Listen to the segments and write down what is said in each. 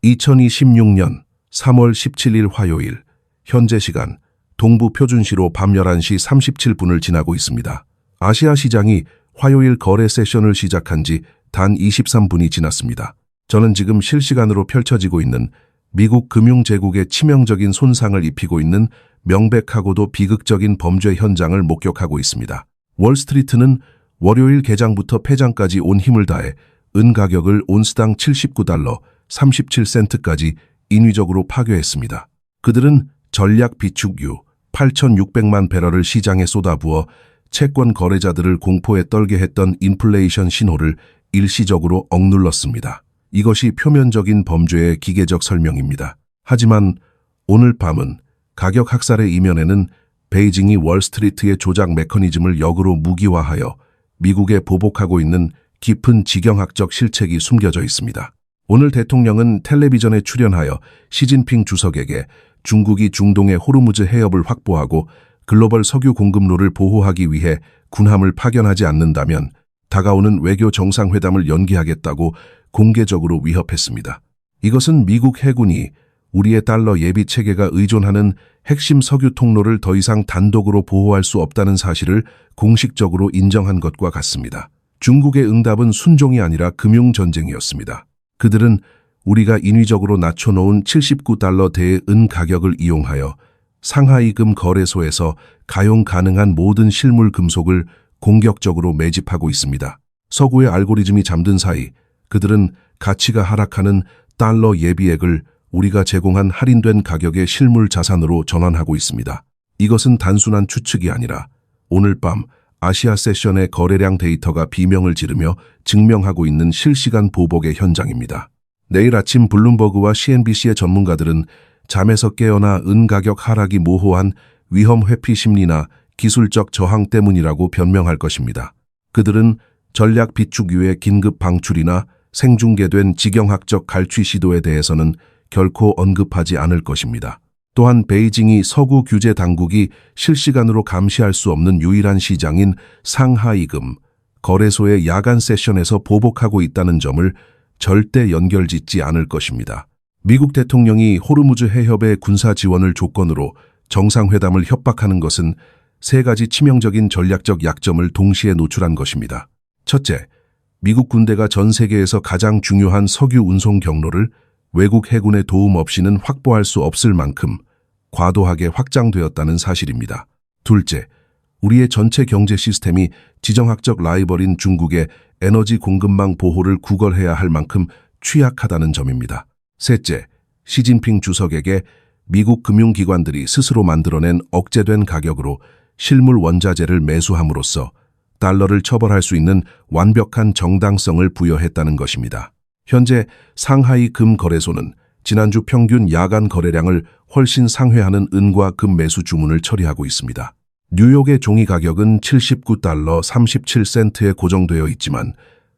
2026년 3월 17일 화요일 현재 시간 동부 표준시로 밤 11시 37분을 지나고 있습니다. 아시아 시장이 화요일 거래 세션을 시작한 지 단 23분이 지났습니다. 저는 지금 실시간으로 펼쳐지고 있는 미국 금융제국에 치명적인 손상을 입히고 있는 명백하고도 비극적인 범죄 현장을 목격하고 있습니다. 월스트리트는 월요일 개장부터 폐장까지 온 힘을 다해 은 가격을 온스당 $79 37센트까지 인위적으로 파괴했습니다. 그들은 전략 비축유 8,600만 배럴을 시장에 쏟아부어 채권 거래자들을 공포에 떨게 했던 인플레이션 신호를 일시적으로 억눌렀습니다. 이것이 표면적인 범죄의 기계적 설명입니다. 하지만 오늘 밤은 가격 학살의 이면에는 베이징이 월스트리트의 조작 메커니즘을 역으로 무기화하여 미국에 보복하고 있는 깊은 지경학적 실책이 숨겨져 있습니다. 오늘 대통령은 텔레비전에 출연하여 시진핑 주석에게 중국이 중동의 호르무즈 해협을 확보하고 글로벌 석유 공급로를 보호하기 위해 군함을 파견하지 않는다면 다가오는 외교 정상회담을 연기하겠다고 공개적으로 위협했습니다. 이것은 미국 해군이 우리의 달러 예비 체계가 의존하는 핵심 석유 통로를 더 이상 단독으로 보호할 수 없다는 사실을 공식적으로 인정한 것과 같습니다. 중국의 응답은 순종이 아니라 금융전쟁이었습니다. 그들은 우리가 인위적으로 낮춰놓은 $79대의 은 가격을 이용하여 상하이금 거래소에서 가용 가능한 모든 실물 금속을 공격적으로 매집하고 있습니다. 서구의 알고리즘이 잠든 사이 그들은 가치가 하락하는 달러 예비액을 우리가 제공한 할인된 가격의 실물 자산으로 전환하고 있습니다. 이것은 단순한 추측이 아니라 오늘 밤 아시아 세션의 거래량 데이터가 비명을 지르며 증명하고 있는 실시간 보복의 현장입니다. 내일 아침 블룸버그와 CNBC의 전문가들은 잠에서 깨어나 은 가격 하락이 모호한 위험 회피 심리나 기술적 저항 때문이라고 변명할 것입니다. 그들은 전략 비축유의 긴급 방출이나 생중계된 지경학적 갈취 시도에 대해서는 결코 언급하지 않을 것입니다. 또한 베이징이 서구 규제 당국이 실시간으로 감시할 수 없는 유일한 시장인 상하이금 거래소의 야간 세션에서 보복하고 있다는 점을 절대 연결짓지 않을 것입니다. 미국 대통령이 호르무즈 해협의 군사 지원을 조건으로 정상회담을 협박하는 것은 세 가지 치명적인 전략적 약점을 동시에 노출한 것입니다. 첫째, 미국 군대가 전 세계에서 가장 중요한 석유 운송 경로를 외국 해군의 도움 없이는 확보할 수 없을 만큼 과도하게 확장되었다는 사실입니다. 둘째, 우리의 전체 경제 시스템이 지정학적 라이벌인 중국의 에너지 공급망 보호를 구걸해야 할 만큼 취약하다는 점입니다. 셋째, 시진핑 주석에게 미국 금융기관들이 스스로 만들어낸 억제된 가격으로 실물 원자재를 매수함으로써 달러를 처벌할 수 있는 완벽한 정당성을 부여했다는 것입니다. 현재 상하이 금 거래소는 지난주 평균 야간 거래량을 훨씬 상회하는 은과 금 매수 주문을 처리하고 있습니다. 뉴욕의 종이 가격은 $79 37센트에 고정되어 있지만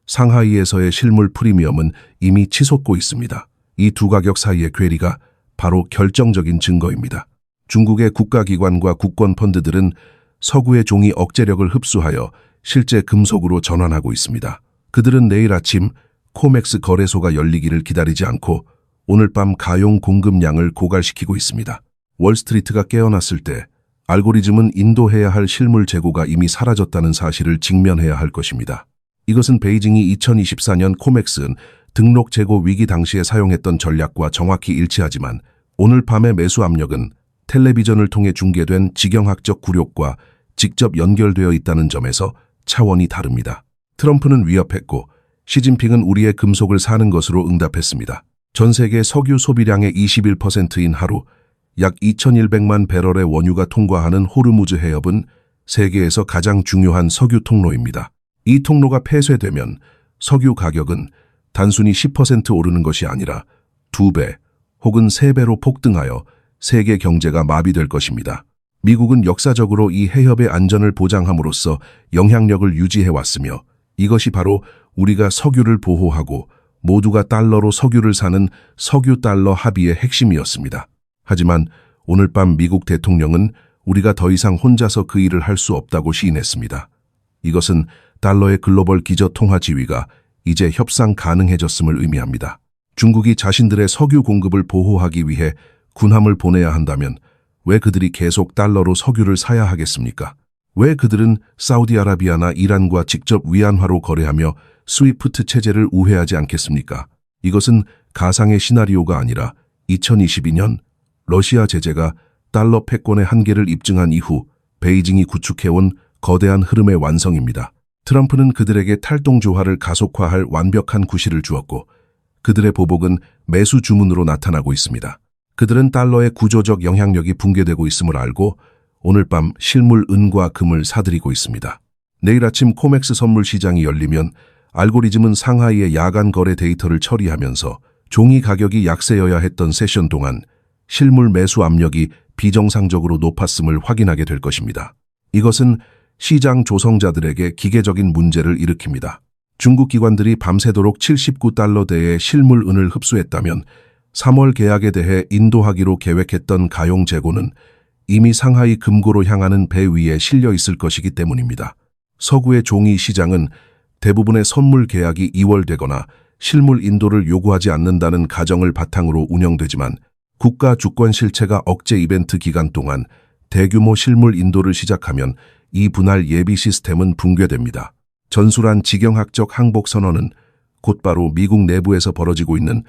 상하이에서의 실물 프리미엄은 이미 치솟고 있습니다. 이 두 가격 사이의 괴리가 바로 결정적인 증거입니다. 중국의 국가기관과 국권 펀드들은 서구의 종이 억제력을 흡수하여 실제 금속으로 전환하고 있습니다. 그들은 내일 아침 코맥스 거래소가 열리기를 기다리지 않고 오늘 밤 가용 공급량을 고갈시키고 있습니다. 월스트리트가 깨어났을 때 알고리즘은 인도해야 할 실물 재고가 이미 사라졌다는 사실을 직면해야 할 것입니다. 이것은 베이징이 2024년 코맥스은 등록 재고 위기 당시에 사용했던 전략과 정확히 일치하지만 오늘 밤의 매수 압력은 텔레비전을 통해 중계된 지경학적 굴욕과 직접 연결되어 있다는 점에서 차원이 다릅니다. 트럼프는 위협했고 시진핑은 우리의 금속을 사는 것으로 응답했습니다. 전 세계 석유 소비량의 21%인 하루 약 2,100만 배럴의 원유가 통과하는 호르무즈 해협은 세계에서 가장 중요한 석유 통로입니다. 이 통로가 폐쇄되면 석유 가격은 단순히 10% 오르는 것이 아니라 2배 혹은 3배로 폭등하여 세계 경제가 마비될 것입니다. 미국은 역사적으로 이 해협의 안전을 보장함으로써 영향력을 유지해왔으며 이것이 바로 우리가 석유를 보호하고 모두가 달러로 석유를 사는 석유 달러 합의의 핵심이었습니다. 하지만 오늘 밤 미국 대통령은 우리가 더 이상 혼자서 그 일을 할 수 없다고 시인했습니다. 이것은 달러의 글로벌 기저 통화 지위가 이제 협상 가능해졌음을 의미합니다. 중국이 자신들의 석유 공급을 보호하기 위해 군함을 보내야 한다면 왜 그들이 계속 달러로 석유를 사야 하겠습니까? 왜 그들은 사우디아라비아나 이란과 직접 위안화로 거래하며 스위프트 체제를 우회하지 않겠습니까? 이것은 가상의 시나리오가 아니라 2022년 러시아 제재가 달러 패권의 한계를 입증한 이후 베이징이 구축해온 거대한 흐름의 완성입니다. 트럼프는 그들에게 탈동 조화를 가속화할 완벽한 구실을 주었고 그들의 보복은 매수 주문으로 나타나고 있습니다. 그들은 달러의 구조적 영향력이 붕괴되고 있음을 알고 오늘 밤 실물 은과 금을 사들이고 있습니다. 내일 아침 코맥스 선물 시장이 열리면 알고리즘은 상하이의 야간 거래 데이터를 처리하면서 종이 가격이 약세여야 했던 세션 동안 실물 매수 압력이 비정상적으로 높았음을 확인하게 될 것입니다. 이것은 시장 조성자들에게 기계적인 문제를 일으킵니다. 중국 기관들이 밤새도록 79달러대의 실물 은을 흡수했다면 3월 계약에 대해 인도하기로 계획했던 가용 재고는 이미 상하이 금고로 향하는 배 위에 실려 있을 것이기 때문입니다. 서구의 종이 시장은 대부분의 선물 계약이 2월되거나 실물 인도를 요구하지 않는다는 가정을 바탕으로 운영되지만 국가 주권 실체가 억제 이벤트 기간 동안 대규모 실물 인도를 시작하면 이 분할 예비 시스템은 붕괴됩니다. 전술한 지경학적 항복 선언은 곧바로 미국 내부에서 벌어지고 있는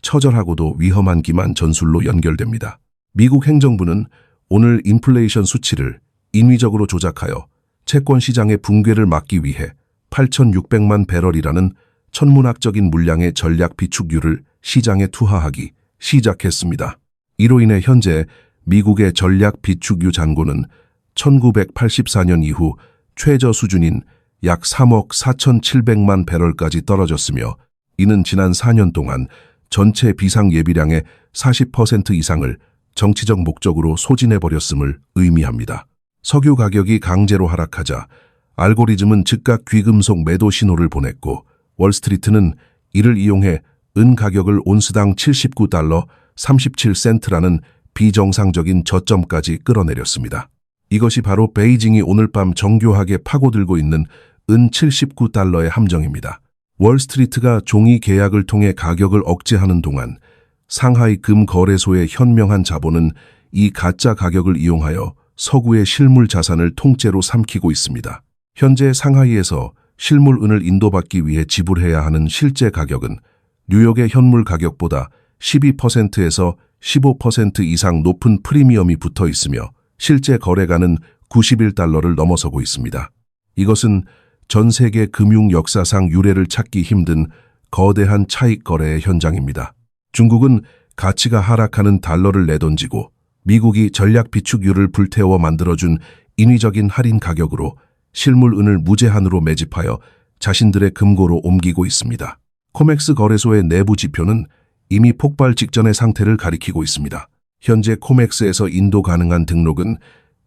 처절하고도 위험한 기만 전술로 연결됩니다. 미국 행정부는 오늘 인플레이션 수치를 인위적으로 조작하여 채권 시장의 붕괴를 막기 위해 8,600만 배럴이라는 천문학적인 물량의 전략 비축유를 시장에 투하하기 시작했습니다. 이로 인해 현재 미국의 전략 비축유 잔고는 1984년 이후 최저 수준인 약 3억 4,700만 배럴까지 떨어졌으며 이는 지난 4년 동안 전체 비상 예비량의 40% 이상을 정치적 목적으로 소진해버렸음을 의미합니다. 석유 가격이 강제로 하락하자 알고리즘은 즉각 귀금속 매도 신호를 보냈고 월스트리트는 이를 이용해 은 가격을 온스당 79달러 37센트라는 비정상적인 저점까지 끌어내렸습니다. 이것이 바로 베이징이 오늘 밤 정교하게 파고들고 있는 은 79달러의 함정입니다. 월스트리트가 종이 계약을 통해 가격을 억제하는 동안 상하이 금 거래소의 현명한 자본은 이 가짜 가격을 이용하여 서구의 실물 자산을 통째로 삼키고 있습니다. 현재 상하이에서 실물 은을 인도받기 위해 지불해야 하는 실제 가격은 뉴욕의 현물 가격보다 12%에서 15% 이상 높은 프리미엄이 붙어 있으며 실제 거래가는 91달러를 넘어서고 있습니다. 이것은 전 세계 금융 역사상 유례를 찾기 힘든 거대한 차익 거래의 현장입니다. 중국은 가치가 하락하는 달러를 내던지고 미국이 전략 비축유를 불태워 만들어준 인위적인 할인 가격으로 실물 은을 무제한으로 매집하여 자신들의 금고로 옮기고 있습니다. 코맥스 거래소의 내부 지표는 이미 폭발 직전의 상태를 가리키고 있습니다. 현재 코맥스에서 인도 가능한 등록은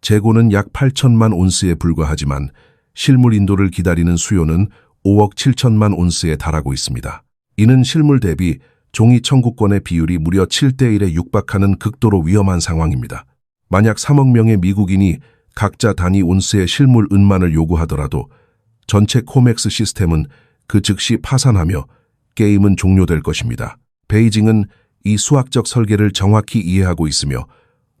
재고는 약 8천만 온스에 불과하지만 실물 인도를 기다리는 수요는 5억 7천만 온스에 달하고 있습니다. 이는 실물 대비 종이 청구권의 비율이 무려 7대1에 육박하는 극도로 위험한 상황입니다. 만약 3억 명의 미국인이 각자 단위 온스의 실물 은만을 요구하더라도 전체 코맥스 시스템은 그 즉시 파산하며 게임은 종료될 것입니다. 베이징은 이 수학적 설계를 정확히 이해하고 있으며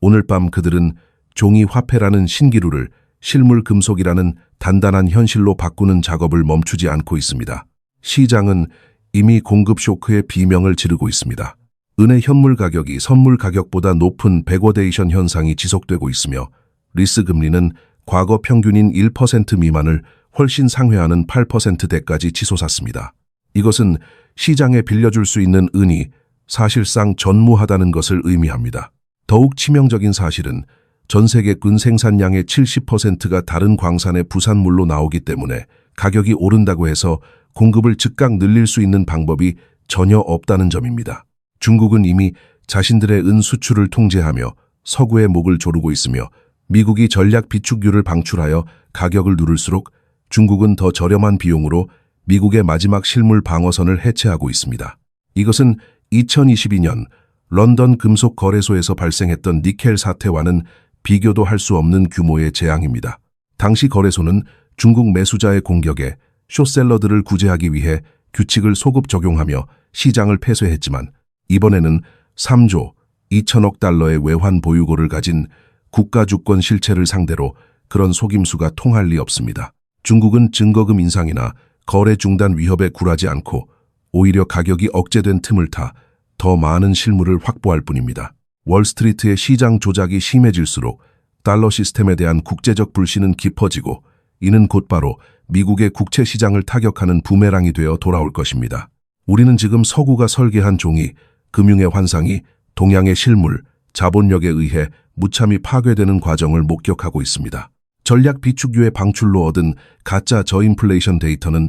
오늘 밤 그들은 종이 화폐라는 신기루를 실물 금속이라는 단단한 현실로 바꾸는 작업을 멈추지 않고 있습니다. 시장은 이미 공급 쇼크의 비명을 지르고 있습니다. 은의 현물 가격이 선물 가격보다 높은 백워데이션 현상이 지속되고 있으며 리스 금리는 과거 평균인 1% 미만을 훨씬 상회하는 8%대까지 치솟았습니다. 이것은 시장에 빌려줄 수 있는 은이 사실상 전무하다는 것을 의미합니다. 더욱 치명적인 사실은 전 세계 군 생산량의 70%가 다른 광산의 부산물로 나오기 때문에 가격이 오른다고 해서 공급을 즉각 늘릴 수 있는 방법이 전혀 없다는 점입니다. 중국은 이미 자신들의 은 수출을 통제하며 서구의 목을 조르고 있으며 미국이 전략 비축유를 방출하여 가격을 누를수록 중국은 더 저렴한 비용으로 미국의 마지막 실물 방어선을 해체하고 있습니다. 이것은 2022년 런던 금속 거래소에서 발생했던 니켈 사태와는 비교도 할 수 없는 규모의 재앙입니다. 당시 거래소는 중국 매수자의 공격에 숏셀러들을 구제하기 위해 규칙을 소급 적용하며 시장을 폐쇄했지만 이번에는 3조 2천억 달러의 외환 보유고를 가진 국가 주권 실체를 상대로 그런 속임수가 통할 리 없습니다. 중국은 증거금 인상이나 거래 중단 위협에 굴하지 않고 오히려 가격이 억제된 틈을 타 더 많은 실물을 확보할 뿐입니다. 월스트리트의 시장 조작이 심해질수록 달러 시스템에 대한 국제적 불신은 깊어지고 이는 곧바로 미국의 국채 시장을 타격하는 부메랑이 되어 돌아올 것입니다. 우리는 지금 서구가 설계한 종이, 금융의 환상이 동양의 실물, 자본력에 의해 무참히 파괴되는 과정을 목격하고 있습니다. 전략 비축유의 방출로 얻은 가짜 저인플레이션 데이터는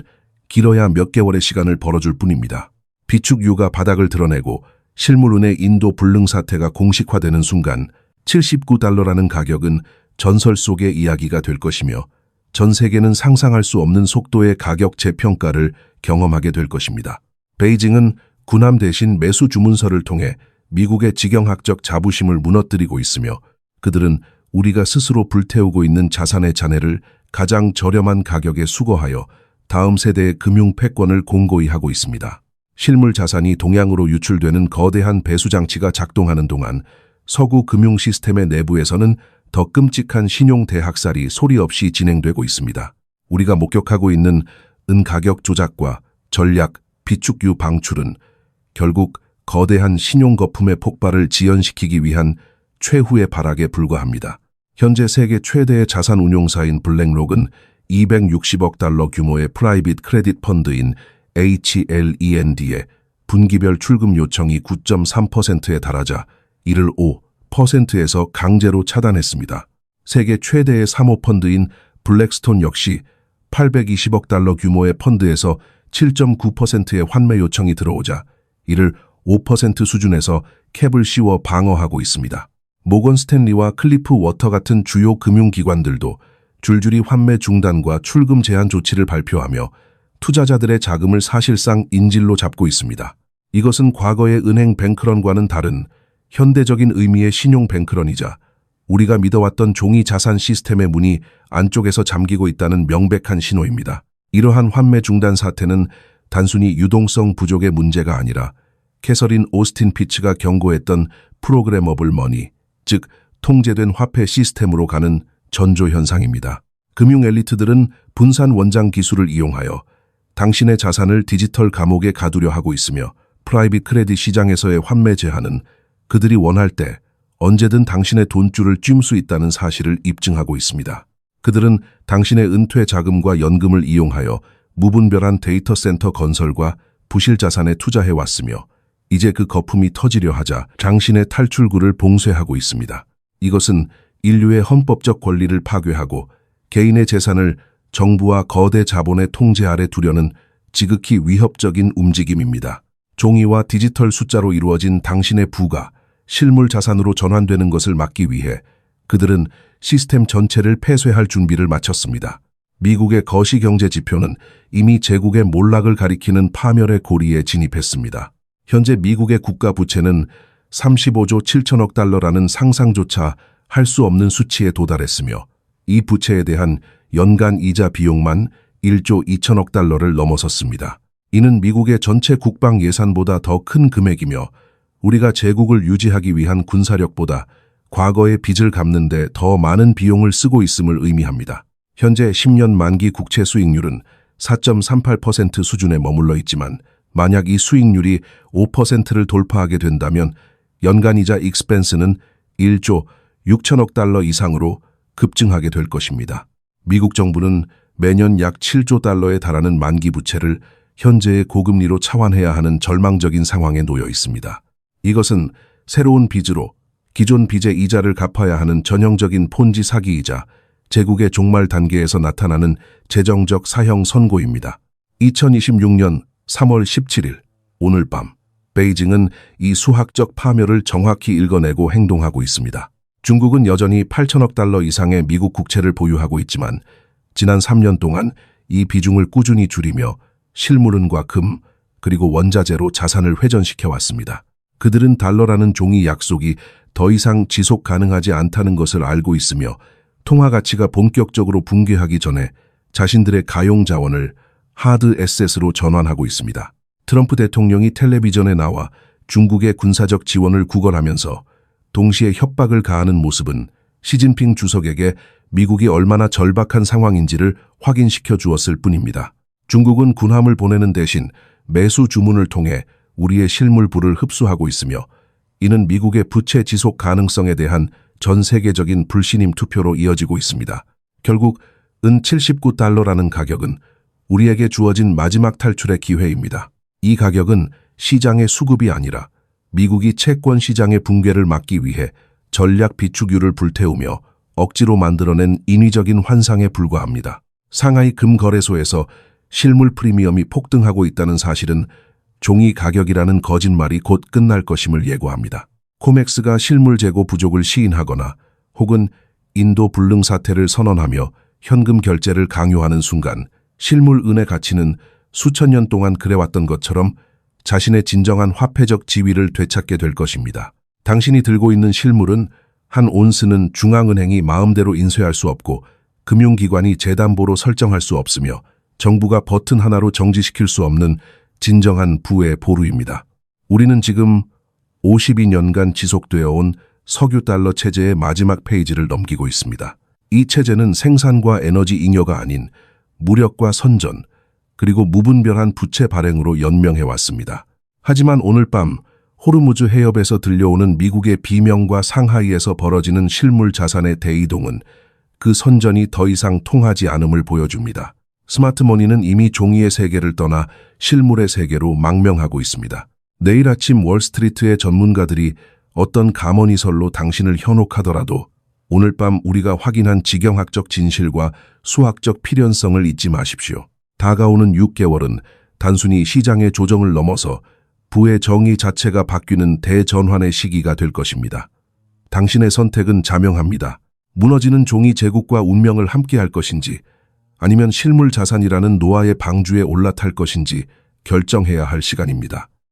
길어야 몇 개월의 시간을 벌어줄 뿐입니다. 비축유가 바닥을 드러내고 실물은의 인도 불능 사태가 공식화되는 순간 79달러라는 가격은 전설 속의 이야기가 될 것이며 전 세계는 상상할 수 없는 속도의 가격 재평가를 경험하게 될 것입니다. 베이징은 군함 대신 매수 주문서를 통해 미국의 지경학적 자부심을 무너뜨리고 있으며 그들은 우리가 스스로 불태우고 있는 자산의 잔해를 가장 저렴한 가격에 수거하여 다음 세대의 금융 패권을 공고히 하고 있습니다. 실물 자산이 동양으로 유출되는 거대한 배수장치가 작동하는 동안 서구 금융 시스템의 내부에서는 더 끔찍한 신용 대학살이 소리 없이 진행되고 있습니다. 우리가 목격하고 있는 은 가격 조작과 전략 비축유 방출은 결국 거대한 신용 거품의 폭발을 지연시키기 위한 최후의 발악에 불과합니다. 현재 세계 최대의 자산 운용사인 블랙록은 260억 달러 규모의 프라이빗 크레딧 펀드인 HLEND의 분기별 출금 요청이 9.3%에 달하자 이를 5%에서 강제로 차단했습니다. 세계 최대의 사모펀드인 블랙스톤 역시 820억 달러 규모의 펀드에서 7.9%의 환매 요청이 들어오자 이를 5% 수준에서 캡을 씌워 방어하고 있습니다. 모건 스탠리와 클리프 워터 같은 주요 금융기관들도 줄줄이 환매 중단과 출금 제한 조치를 발표하며 투자자들의 자금을 사실상 인질로 잡고 있습니다. 이것은 과거의 은행 뱅크런과는 다른 현대적인 의미의 신용 뱅크런이자 우리가 믿어왔던 종이 자산 시스템의 문이 안쪽에서 잠기고 있다는 명백한 신호입니다. 이러한 환매 중단 사태는 단순히 유동성 부족의 문제가 아니라 캐서린 오스틴 피츠가 경고했던 프로그래머블 머니, 즉 통제된 화폐 시스템으로 가는 전조 현상입니다. 금융 엘리트들은 분산 원장 기술을 이용하여 당신의 자산을 디지털 감옥에 가두려 하고 있으며 프라이빗 크레딧 시장에서의 환매 제한은 그들이 원할 때 언제든 당신의 돈줄을 쥘 수 있다는 사실을 입증하고 있습니다. 그들은 당신의 은퇴 자금과 연금을 이용하여 무분별한 데이터 센터 건설과 부실 자산에 투자해왔으며 이제 그 거품이 터지려 하자 당신의 탈출구를 봉쇄하고 있습니다. 이것은 인류의 헌법적 권리를 파괴하고 개인의 재산을 정부와 거대 자본의 통제 아래 두려는 지극히 위협적인 움직임입니다. 종이와 디지털 숫자로 이루어진 당신의 부가 실물 자산으로 전환되는 것을 막기 위해 그들은 시스템 전체를 폐쇄할 준비를 마쳤습니다. 미국의 거시경제 지표는 이미 제국의 몰락을 가리키는 파멸의 고리에 진입했습니다. 현재 미국의 국가 부채는 35조 7천억 달러라는 상상조차 할 수 없는 수치에 도달했으며 이 부채에 대한 연간 이자 비용만 1조 2천억 달러를 넘어섰습니다. 이는 미국의 전체 국방 예산보다 더 큰 금액이며 우리가 제국을 유지하기 위한 군사력보다 과거의 빚을 갚는 데 더 많은 비용을 쓰고 있음을 의미합니다. 현재 10년 만기 국채 수익률은 4.38% 수준에 머물러 있지만 만약 이 수익률이 5%를 돌파하게 된다면 연간이자 익스펜스는 1조 6천억 달러 이상으로 급증하게 될 것입니다. 미국 정부는 매년 약 7조 달러에 달하는 만기 부채를 현재의 고금리로 차환해야 하는 절망적인 상황에 놓여 있습니다. 이것은 새로운 빚으로 기존 빚의 이자를 갚아야 하는 전형적인 폰지 사기이자 제국의 종말 단계에서 나타나는 재정적 사형 선고입니다. 2026년 3월 17일 오늘 밤 베이징은 이 수학적 파멸을 정확히 읽어내고 행동하고 있습니다. 중국은 여전히 8천억 달러 이상의 미국 국채를 보유하고 있지만 지난 3년 동안 이 비중을 꾸준히 줄이며 실물은과 금 그리고 원자재로 자산을 회전시켜 왔습니다. 그들은 달러라는 종이 약속이 더 이상 지속 가능하지 않다는 것을 알고 있으며 통화 가치가 본격적으로 붕괴하기 전에 자신들의 가용 자원을 하드 에셋으로 전환하고 있습니다. 트럼프 대통령이 텔레비전에 나와 중국의 군사적 지원을 구걸하면서 동시에 협박을 가하는 모습은 시진핑 주석에게 미국이 얼마나 절박한 상황인지를 확인시켜 주었을 뿐입니다. 중국은 군함을 보내는 대신 매수 주문을 통해 우리의 실물부를 흡수하고 있으며 이는 미국의 부채 지속 가능성에 대한 전 세계적인 불신임 투표로 이어지고 있습니다. 결국 은 79달러라는 가격은 우리에게 주어진 마지막 탈출의 기회입니다. 이 가격은 시장의 수급이 아니라 미국이 채권 시장의 붕괴를 막기 위해 전략 비축유를 불태우며 억지로 만들어낸 인위적인 환상에 불과합니다. 상하이 금거래소에서 실물 프리미엄이 폭등하고 있다는 사실은 종이 가격이라는 거짓말이 곧 끝날 것임을 예고합니다. 코맥스가 실물 재고 부족을 시인하거나 혹은 인도 불능 사태를 선언하며 현금 결제를 강요하는 순간 실물 은의 가치는 수천 년 동안 그래왔던 것처럼 자신의 진정한 화폐적 지위를 되찾게 될 것입니다. 당신이 들고 있는 실물은 한 온스는 중앙은행이 마음대로 인쇄할 수 없고 금융기관이 재담보로 설정할 수 없으며 정부가 버튼 하나로 정지시킬 수 없는 진정한 부의 보루입니다. 우리는 지금 52년간 지속되어 온 석유 달러 체제의 마지막 페이지를 넘기고 있습니다. 이 체제는 생산과 에너지 잉여가 아닌 무력과 선전, 그리고 무분별한 부채 발행으로 연명해 왔습니다. 하지만 오늘 밤 호르무즈 해협에서 들려오는 미국의 비명과 상하이에서 벌어지는 실물 자산의 대이동은 그 선전이 더 이상 통하지 않음을 보여줍니다. 스마트머니는 이미 종이의 세계를 떠나 실물의 세계로 망명하고 있습니다. 내일 아침 월스트리트의 전문가들이 어떤 감언이설로 당신을 현혹하더라도 오늘 밤 우리가 확인한 지경학적 진실과 수학적 필연성을 잊지 마십시오. 다가오는 6개월은 단순히 시장의 조정을 넘어서 부의 정의 자체가 바뀌는 대전환의 시기가 될 것입니다. 당신의 선택은 자명합니다. 무너지는 종이 제국과 운명을 함께할 것인지 아니면 실물 자산이라는 노아의 방주에 올라탈 것인지 결정해야 할 시간입니다.